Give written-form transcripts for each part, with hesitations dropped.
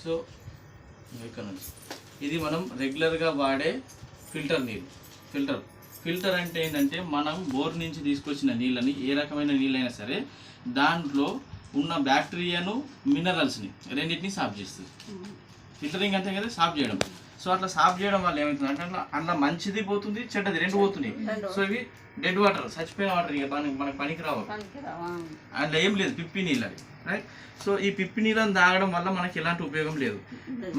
So ఇక్కడ నుంచి ఇది మనం రెగ్యులర్గా వాడే ఫిల్టర్ నీళ్ళు. ఫిల్టర్ అంటే ఏంటంటే మనం బోర్ నుంచి తీసుకొచ్చిన నీళ్ళని, ఏ రకమైన నీళ్ళైనా సరే, దాంట్లో ఉన్న బ్యాక్టీరియాను, మినరల్స్ని రెండింటిని సాఫ్ చేస్తుంది. ఫిల్టరింగ్ అంతే కదా, సాఫ్ చేయడం. సో అట్లా సాఫ్ చేయడం వల్ల ఏమవుతుంది అంటే అట్లా మంచిది పోతుంది, చెడ్డది రెండు పోతున్నాయి. సో ఇవి డెడ్ వాటర్, చచ్చిపోయిన వాటర్, ఇక మనకు పనికి రావు. అందులో ఏం లేదు, పిప్పి నీళ్ళు అది, రైట్. సో ఈ పిప్పి నీళ్ళని తాగడం వల్ల మనకి ఎలాంటి ఉపయోగం లేదు.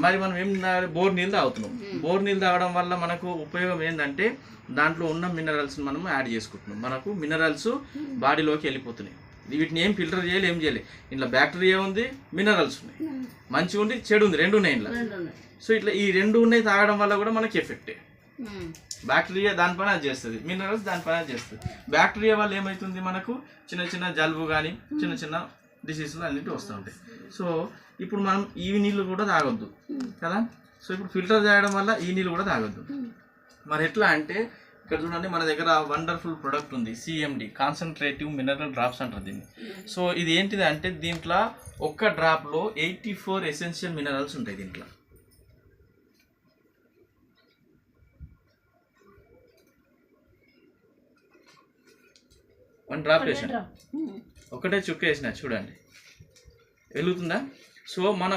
మరి మనం ఏం తాగాలి? బోర్ నీళ్ళు తాగుతున్నాం. బోర్ నీళ్ళు తాగడం వల్ల మనకు ఉపయోగం ఏంటంటే దాంట్లో ఉన్న మినరల్స్ మనం యాడ్ చేసుకుంటున్నాం. మనకు మినరల్స్ బాడీలోకి వెళ్ళిపోతున్నాయి. వీటిని ఏం ఫిల్టర్ చేయాలి, ఏం చేయాలి. ఇంట్లో బ్యాక్టీరియా ఉంది, మినరల్స్ ఉన్నాయి, మంచిగా ఉంది, చెడు ఉంది, రెండు ఉన్నాయి ఇంట్లో. సో ఇట్లా ఈ రెండు ఉన్నాయి తాగడం వల్ల కూడా మనకి ఎఫెక్టే. బ్యాక్టీరియా దానిపైన అది చేస్తుంది, మినరల్స్ దానిపైన అది చేస్తుంది. బ్యాక్టీరియా వల్ల ఏమవుతుంది, మనకు చిన్న చిన్న జలుబు కానీ చిన్న చిన్న డిసీజులు అన్నిటి వస్తూ ఉంటాయి. సో ఇప్పుడు మనం ఈ నీళ్ళు కూడా తాగొద్దు కదా. సో ఇప్పుడు ఫిల్టర్ చేయడం వల్ల ఈ నీళ్ళు కూడా తాగొద్దు. మరి ఎట్లా అంటే ఇక్కడ చూడండి, మన దగ్గర వండర్ఫుల్ ప్రొడక్ట్ ఉంది, CMD, కాన్సన్ట్రేటివ్ మినరల్ డ్రాప్స్ అంటారు దీన్ని. సో ఇది ఏంటిది అంటే దీంట్లో ఒక్క డ్రాప్లో 84 ఎసెన్షియల్ మినరల్స్ ఉంటాయి. దీంట్లో వన్ డ్రాప్ వేసాను, ఒకటే చుక్క వేసిన, చూడండి వెలుగుతుందా. సో మన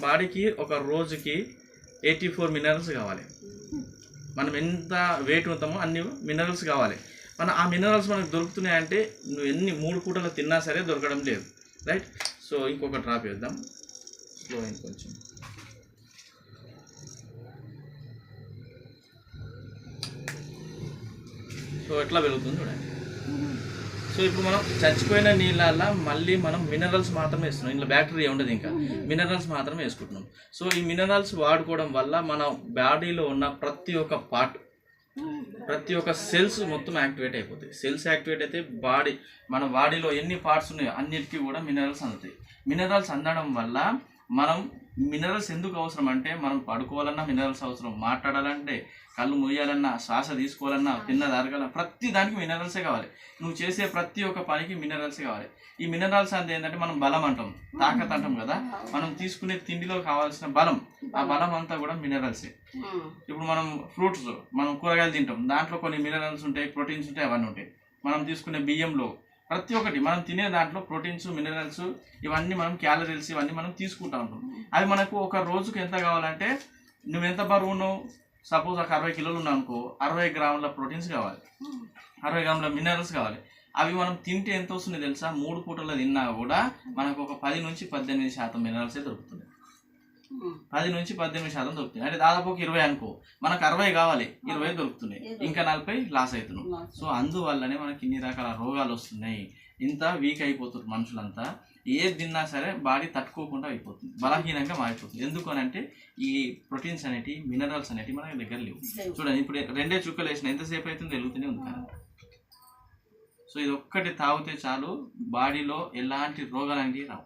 బాడీకి ఒక రోజుకి 84 మినరల్స్ కావాలి. మనం ఎంత వెయిట్ ఉంటామో అన్ని మినరల్స్ కావాలి. ఆ మినరల్స్ మనకు దొరుకుతున్నాయంటే నువ్వు ఎన్ని 3 పూటలు తిన్నా సరే దొరకడం లేదు, రైట్. సో ఇంకొక డ్రాప్ వేద్దాం, స్లో అయింది కొంచెం. సో ఎట్లా వెలుగుతుంది చూడండి. సో ఇప్పుడు మనం చచ్చిపోయిన నీళ్ళల్లో మళ్ళీ మనం మినరల్స్ మాత్రమే వేస్తున్నాం. ఇందులో బ్యాక్టీరియా ఉండదు, ఇంకా మినరల్స్ మాత్రమే వేసుకుంటున్నాం. సో ఈ మినరల్స్ వాడుకోవడం వల్ల మన బాడీలో ఉన్న ప్రతి ఒక్క పార్ట్, ప్రతి ఒక్క సెల్స్ మొత్తం యాక్టివేట్ అయిపోతాయి. సెల్స్ యాక్టివేట్ అయితే మన బాడీలో ఎన్ని పార్ట్స్ ఉన్నాయో అన్నిటికీ కూడా మినరల్స్ అందుతాయి. మినరల్స్ అందడం వల్ల మినరల్స్ ఎందుకు అవసరం అంటే మనం పడుకోవాలన్నా మినరల్స్ అవసరం, మాట్లాడాలంటే, కళ్ళు మూయాలన్నా, శ్వాస తీసుకోవాలన్నా, తిన్నది అరగాలన్నా, ప్రతి దానికి మినరల్సే కావాలి. నువ్వు చేసే ప్రతి ఒక్క పనికి మినరల్సే కావాలి. ఈ మినరల్స్ అంటే ఏంటంటే మనం బలం అంటాం, తాకత్ అంటాం కదా. మనం తీసుకునే తిండిలో కావాల్సిన బలం, ఆ బలం అంతా కూడా మినరల్సే. ఇప్పుడు మనం ఫ్రూట్స్, మనం కూరగాయలు తింటాం, దాంట్లో కొన్ని మినరల్స్ ఉంటాయి, ప్రోటీన్స్ ఉంటాయి, అవన్నీ ఉంటాయి. మనం తీసుకునే బియ్యంలో ప్రతి ఒక్కటి, మనం తినే దాంట్లో ప్రోటీన్స్, మినరల్స్, ఇవన్నీ మనం క్యాలరీస్ ఇవన్నీ మనం తీసుకుంటా ఉంటాం. అవి మనకు ఒక రోజుకు ఎంత కావాలంటే, నువ్వు ఎంత బరువు ఉన్నావు, సపోజ్ ఒక 60 కిలోలు ఉన్నావు అనుకో, 60 గ్రాముల ప్రోటీన్స్ కావాలి, 60 గ్రాముల మినరల్స్ కావాలి. అవి మనం తింటే ఎంత వస్తుంది తెలుసా? 3 పూటలు తిన్నా కూడా మనకు ఒక 10 నుంచి 18% మినరల్సే దొరుకుతుంది. 10 నుంచి 18% దొరుకుతుంది. అంటే దాదాపు 20 అనుకో, మనకు 60 కావాలి, 20 దొరుకుతున్నాయి, ఇంకా 40 లాస్ అవుతున్నాం. సో అందువల్లనే మనకి ఇన్ని రకాల రోగాలు వస్తున్నాయి. ఇంత వీక్ అయిపోతున్నారు మనుషులంతా. ఏది తిన్నా సరే బాడీ తట్టుకోకుండా అయిపోతుంది, బలహీనంగా మారిపోతుంది. ఎందుకు అని అంటే ఈ ప్రోటీన్స్ అనేటివి, మినరల్స్ అనేటివి మన దగ్గర లేవు. చూడండి ఇప్పుడు 2 చుక్కలు వేసిన ఎంతసేపు అవుతుంది, వెలుగుతూనే ఉంది కదా. సో ఇది ఒక్కటి తాగితే చాలు, బాడీలో ఎలాంటి రోగాలు అనేవి రావు.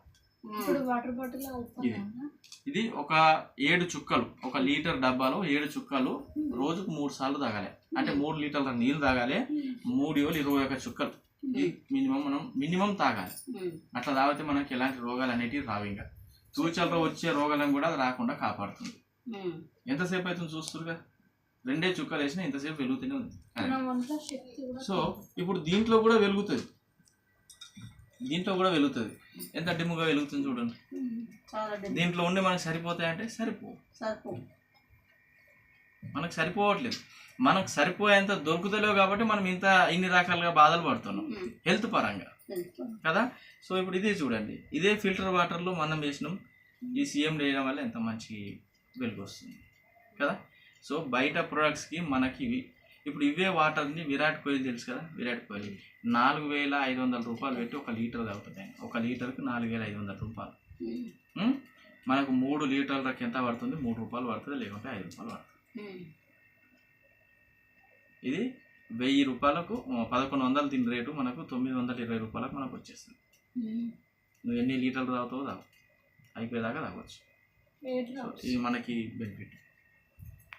ఇది ఒక 7 చుక్కలు, 1 లీటర్ డబ్బాలో 7 చుక్కలు రోజుకు 3 సార్లు తాగాలి. అంటే 3 లీటర్ల నీళ్ళు తాగాలి, 3 ఏళ్ళు 21 చుక్కలు మినిమం తాగాలి. అట్లా తాగితే మనకి ఎలాంటి రోగాలు అనేటివి రావు. ఇంకా ఫ్యూచర్లో వచ్చే రోగాలను కూడా అది రాకుండా కాపాడుతుంది. ఎంతసేపు అవుతుంది చూస్తురుగా, 2 చుక్కలు వేసినా ఇంతసేపు వెలుగుతూనే ఉంది. సో ఇప్పుడు దీంట్లో కూడా వెలుగుతుంది, ఎంత డిమ్ముగా వెలుగుతుంది చూడండి. దీంట్లో ఉండి మనకు సరిపోతాయంటే మనకు సరిపోవట్లేదు. మనకు సరిపోయేంత దొరుకుతలేవు కాబట్టి మనం ఇన్ని రకాలుగా బాధలు పడుతున్నాం హెల్త్ పరంగా కదా. సో ఇప్పుడు ఇదే చూడండి, ఇదే ఫిల్టర్ వాటర్లో మనం వేసినాం, ఈ CMD వేయడం వల్ల ఎంత మంచి వెలుగు వస్తుంది కదా. సో బయట ప్రొడక్ట్స్కి మనకి ఇప్పుడు ఇవే వాటర్ని విరాట్ కోహ్లీ తెలుసు కదా, విరాట్ కోహ్లీ 4,500 రూపాయలు పెట్టి 1 లీటర్ తాగుతుంది. 1 లీటర్కి 4,500 రూపాయలు. మనకు 3 లీటర్లకి ఎంత పడుతుంది? 3 రూపాయలు పడుతుంది, లేకుంటే 5 రూపాయలు పడుతుంది. ఇది 1000 రూపాయలకు 1100 దీని రేటు మనకు 920 రూపాయలకు మనకు వచ్చేస్తుంది. నువ్వు ఎన్ని లీటర్లు తాగుతావో తాగు, అయిపోయేదాకా తాగవచ్చు. ఇది మనకి బెనిఫిట్.